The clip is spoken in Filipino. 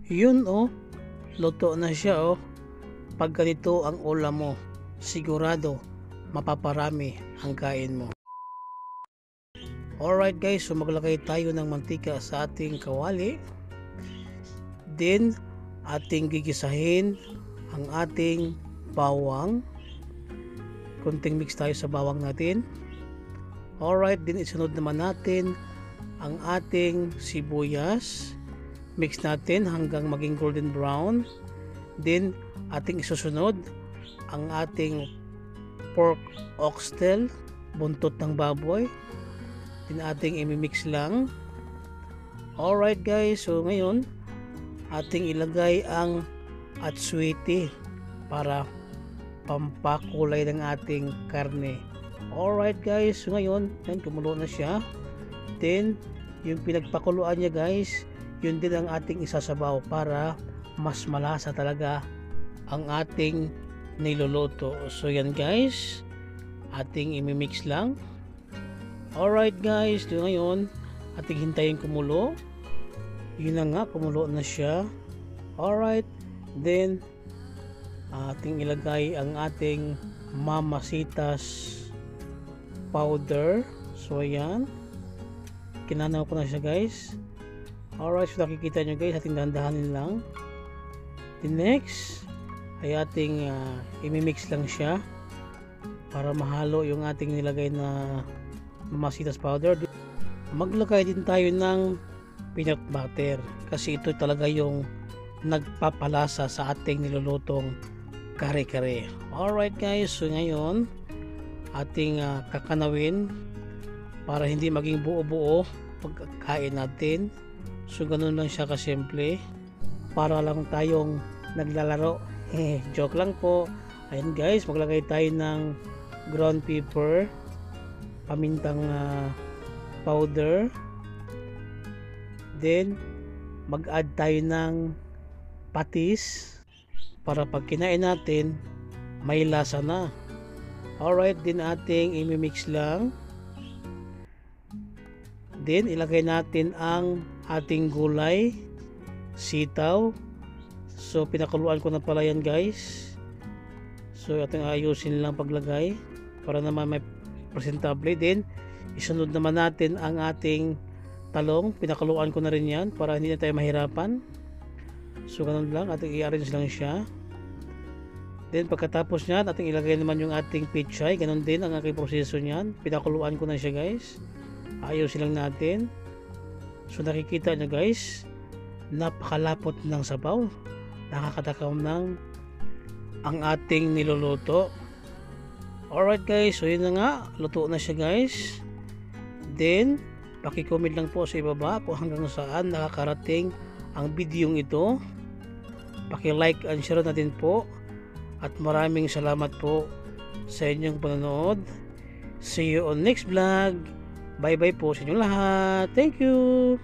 Yun oh, luto na siya oh. Pag ganito ang ulam mo, sigurado mapaparami ang kain mo. Alright guys, so maglagay tayo ng mantika sa ating kawali. Then, ating gigisahin ang ating bawang. Kunting mix tayo sa bawang natin. Alright, din isunod naman natin ang ating sibuyas. Mix natin hanggang maging golden brown. Then, ating isusunod ang ating pork oxtail, buntot ng baboy. Then, ating imimix lang. Alright guys, so ngayon, ating ilagay ang atsuete para pampakulay ng ating karne. Alright guys, so ngayon, yan, kumulo na siya. Then, yung pinagpakuluan niya guys, yun din ang ating isasabaw para mas malasa talaga ang ating niluluto. So yan guys, ating imimix lang. Alright guys, so ngayon, ating hintayin kumulo. Yun na nga, kumulo na siya. Alright, then ating ilagay ang ating mamasitas powder. So ayan, kinanaw ko na siya guys. Alright, so nakikita nyo guys, ating dahan-dahanin lang. The next ay ating imimix lang siya para mahalo yung ating nilagay na mamasitas powder. Maglagay din tayo ng peanut butter kasi ito talaga yung nagpapalasa sa ating nilulutong kare-kare. Alright guys, so ngayon ating kakanawin para hindi maging buo-buo pagkain natin. So ganun lang siya kasimple, para lang tayong naglalaro. Joke lang po. Ayan guys, maglagay tayo ng ground pepper, pamintang powder. Then mag-add tayo ng patis para pag kinain natin may lasa na. Alright, din ating imimix lang. Then ilagay natin ang ating gulay, sitaw. So pinakuluan ko na pala yan guys. So ating ayusin lang paglagay para naman may presentable. Then isunod naman natin ang ating talong. Pinakuluan ko na rin yan para hindi na tayo mahirapan. So ganun lang, ating i-arrange lang siya. Then pagkatapos nyan, ating ilagay naman yung ating pechay. Ganun din ang aking proseso nyan. Pinakuluan ko na siya guys. Ayusin lang natin. So nakikita nyo guys, napakalapot ng sabaw. Nakakatakam ng ang ating niluluto. Alright guys, so yun na nga, luto na siya guys. Then paki-comment lang po sa ibaba kung hanggang saan nakakarating ang videong ito. Paki-like and share natin po. At maraming salamat po sa inyong panonood. See you on next vlog. Bye bye po sa inyong lahat. Thank you.